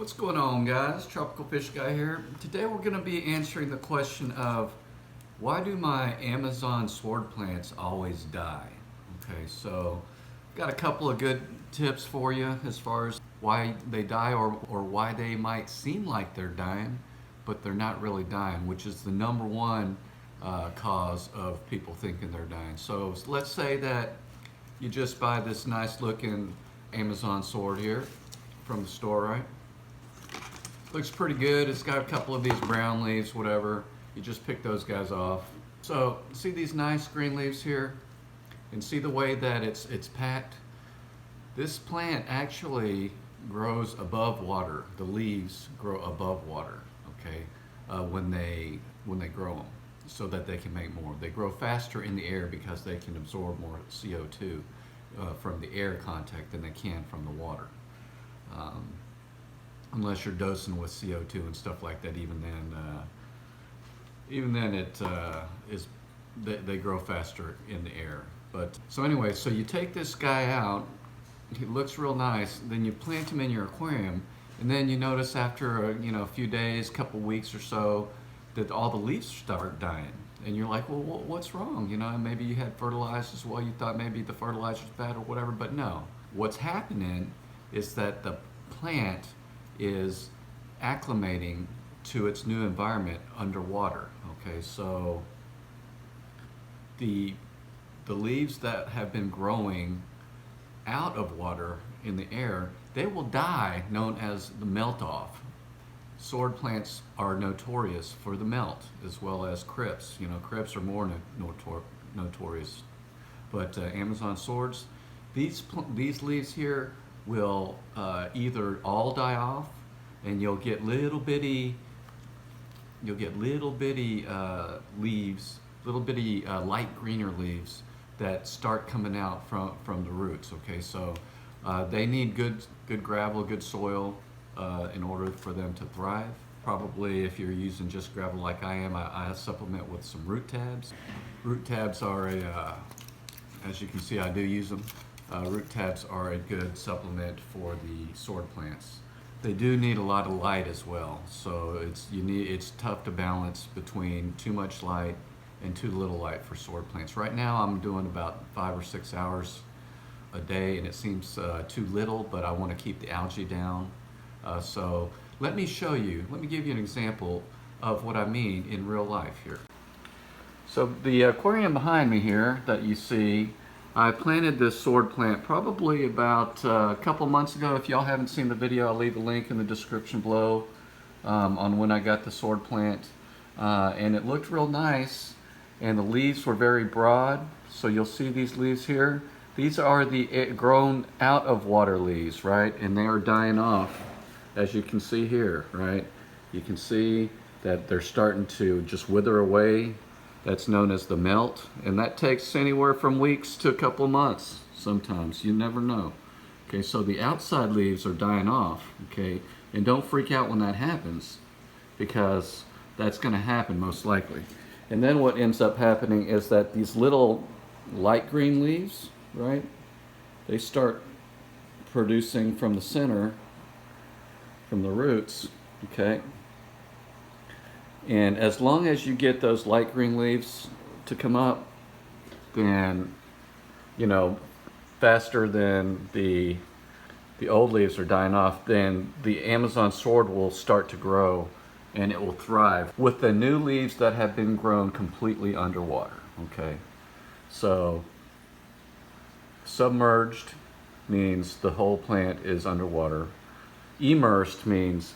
What's going on, guys? Tropical Fish Guy here. Today we're going to be answering the question of why do my Amazon sword plants always die? Okay, so got a couple of good tips for you as far as why they die or why they might seem like they're dying, but they're not really dying, which is the number one cause of people thinking they're dying. So let's say that you just buy this nice looking Amazon sword here from the store, right? Looks pretty good. It's got a couple of these brown leaves, whatever. You just pick those guys off. So see these nice green leaves here? And see the way that it's packed? This plant actually grows above water. The leaves grow above water, okay, when they grow them, so that they can make more. They grow faster in the air because they can absorb more CO2 from the air contact than they can from the water. Unless you're dosing with CO2 and stuff like that, even then they grow faster in the air. But so anyway, so you take this guy out, he looks real nice, then you plant him in your aquarium, and then you notice after a few days, couple weeks or so, that all the leaves start dying. And you're like, well, what's wrong? Maybe you had fertilized as well, you thought maybe the fertilizer's bad or whatever, but no. What's happening is that the plant is acclimating to its new environment underwater. Okay, so the leaves that have been growing out of water in the air, they will die, known as the melt off. Sword plants are notorious for the melt, as well as crypts. Crypts are more notorious, but Amazon swords, these leaves here will either all die off, and you'll get little bitty leaves, little bitty light greener leaves that start coming out from the roots. Okay, so they need good gravel, good soil in order for them to thrive. Probably if you're using just gravel like I am, I supplement with some root tabs. Root tabs are as you can see, I do use them. Root tabs are a good supplement for the sword plants. They do need a lot of light as well, so it's tough to balance between too much light and too little light for sword plants. Right now I'm doing about 5 or 6 hours a day, and it seems too little, but I want to keep the algae down. So let me show you, let me give you an example of what I mean in real life here. So the aquarium behind me here that you see, I planted this sword plant probably about a couple months ago. If y'all haven't seen the video, I'll leave a link in the description below on when I got the sword plant. And it looked real nice, and the leaves were very broad. So you'll see these leaves here. These are the grown out of water leaves, right? And they are dying off, as you can see here, right? You can see that they're starting to just wither away. That's known as the melt, and that takes anywhere from weeks to a couple of months sometimes. You never know. Okay, so the outside leaves are dying off, okay? And don't freak out when that happens, because that's going to happen most likely. And then what ends up happening is that these little light green leaves, right? They start producing from the center, from the roots, okay? And as long as you get those light green leaves to come up, then, faster than the old leaves are dying off, then the Amazon sword will start to grow and it will thrive with the new leaves that have been grown completely underwater, okay? So, submerged means the whole plant is underwater. Immersed means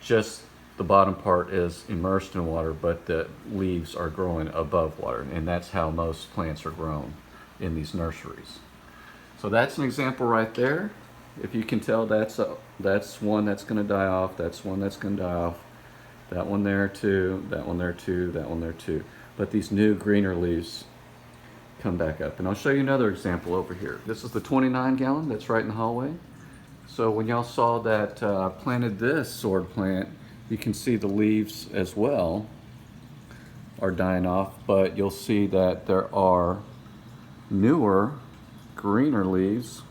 just the bottom part is immersed in water, but the leaves are growing above water, and that's how most plants are grown in these nurseries. So that's an example right there. If you can tell, that's one that's going to die off, that's one that's going to die off, that one there too, that one there too, that one there too. But these new greener leaves come back up. And I'll show you another example over here. This is the 29 gallon that's right in the hallway. So when y'all saw that planted this sword plant, you can see the leaves as well are dying off, but you'll see that there are newer, greener leaves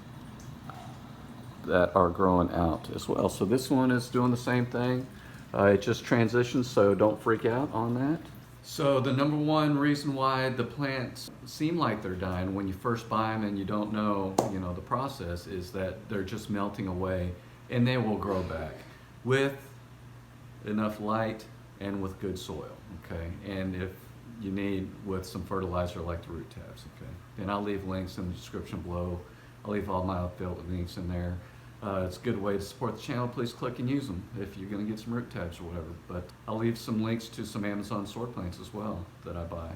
that are growing out as well. So this one is doing the same thing. It just transitions, so don't freak out on that. So the number one reason why the plants seem like they're dying when you first buy them and you don't know, the process is that they're just melting away, and they will grow back with enough light and with good soil, okay? And if you need with some fertilizer like the root tabs, okay? And I'll leave links in the description below. I'll leave all my affiliate links in there. It's a good way to support the channel. Please click and use them if you're going to get some root tabs or whatever. But I'll leave some links to some Amazon soil plants as well that I buy.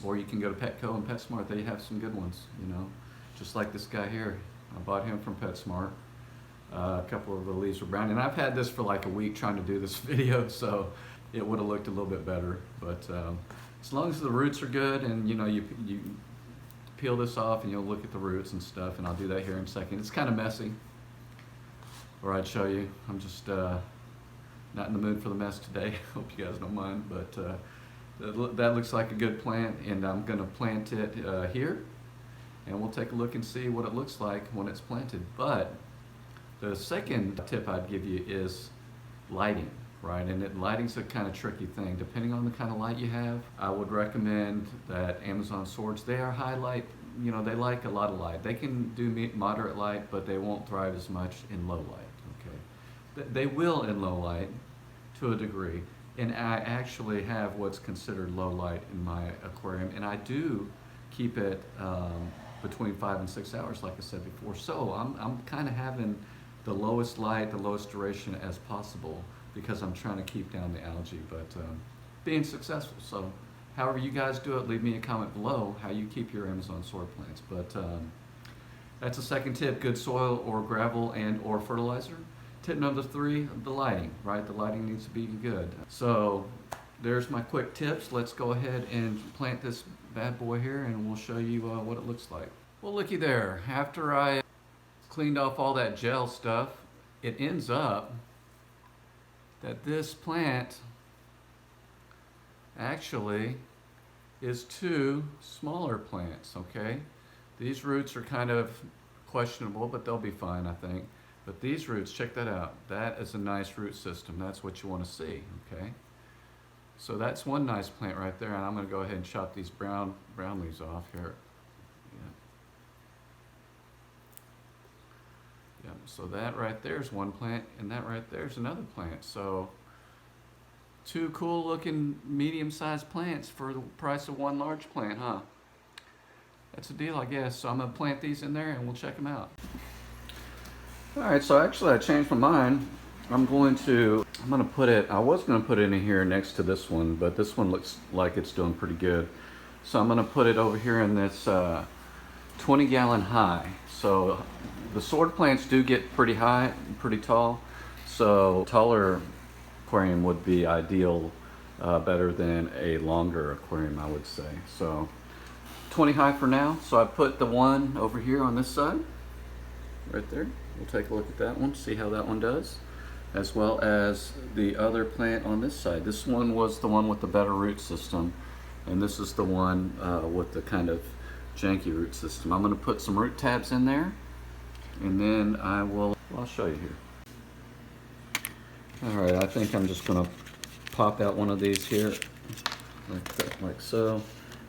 Or you can go to Petco and PetSmart. They have some good ones, just like this guy here. I bought him from PetSmart. A couple of the leaves were brown. And I've had this for like a week trying to do this video, so it would have looked a little bit better. But as long as the roots are good and you peel this off and you'll look at the roots and stuff, and I'll do that here in a second. It's kind of messy, or I'd show you. I'm just not in the mood for the mess today. Hope you guys don't mind, but that looks like a good plant, and I'm going to plant it here, and we'll take a look and see what it looks like when it's planted. But the second tip I'd give you is lighting, right? And lighting's a kind of tricky thing. Depending on the kind of light you have, I would recommend that Amazon swords, they are high light, they like a lot of light. They can do moderate light, but they won't thrive as much in low light, okay? They will in low light to a degree, and I actually have what's considered low light in my aquarium, and I do keep it between 5 and 6 hours, like I said before. So I'm kind of having the lowest light, the lowest duration as possible, because I'm trying to keep down the algae, but being successful. So however you guys do it, leave me a comment below how you keep your Amazon soil plants. But that's the second tip: good soil or gravel and or fertilizer. Tip number 3, the lighting, right? The lighting needs to be good. So there's my quick tips. Let's go ahead and plant this bad boy here, and we'll show you what it looks like. Well, looky there. After I cleaned off all that gel stuff, it ends up that this plant actually is 2 smaller plants, okay? These roots are kind of questionable, but they'll be fine, I think. But these roots, check that out. That is a nice root system. That's what you want to see, okay? So that's one nice plant right there, and I'm going to go ahead and chop these brown leaves off here. Yeah, so that right there is one plant, and that right there is another plant. So 2 cool looking medium-sized plants for the price of 1 large plant, huh? That's a deal, I guess. So I'm going to plant these in there and we'll check them out. Alright, so actually I changed my mind. I'm going to put it, I was going to put it in here next to this one, but this one looks like it's doing pretty good. So I'm going to put it over here in this 20-gallon high. So the sword plants do get pretty high, pretty tall. So taller aquarium would be ideal, better than a longer aquarium, I would say. So 20 high for now. So I put the one over here on this side, right there. We'll take a look at that one, see how that one does, as well as the other plant on this side. This one was the one with the better root system, and this is the one with the kind of janky root system. I'm going to put some root tabs in there, and then I'll show you here. Alright, I think I'm just going to pop out one of these here, like so,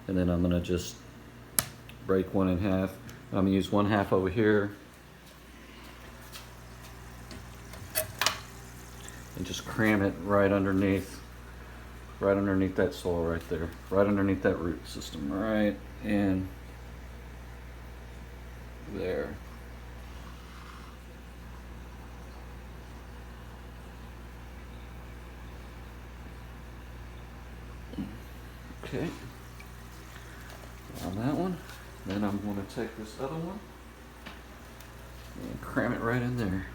and then I'm going to just break one in half. I'm going to use 1/2 over here, and just cram it right underneath that soil right there, right underneath that root system, right in there. Okay, on that one. Then I'm going to take this other one and cram it right in there.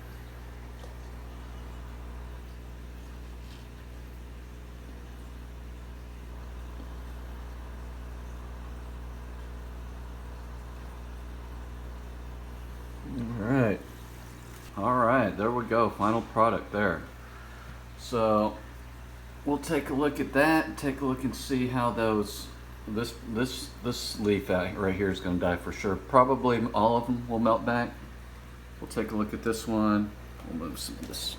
Alright, there we go, final product there. So we'll take a look at that and take a look and see how this leaf out right here is going to die for sure. Probably all of them will melt back. We'll take a look at this one. We'll move some of this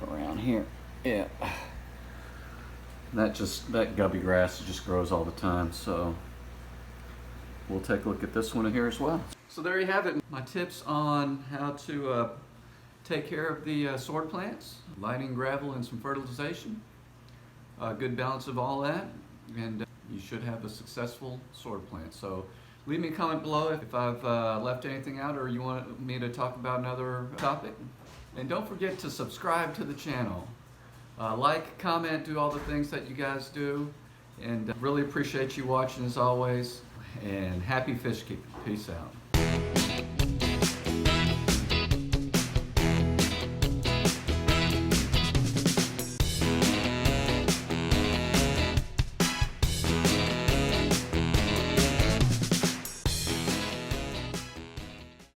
around here. Yeah. That gubby grass just grows all the time, so we'll take a look at this one here as well. So there you have it. My tips on how to take care of the sword plants, lighting, gravel, and some fertilization. Good balance of all that, and you should have a successful sword plant. So leave me a comment below if I've left anything out or you want me to talk about another topic. And don't forget to subscribe to the channel. Like, comment, do all the things that you guys do. And really appreciate you watching as always. And happy fish keeping. Peace out.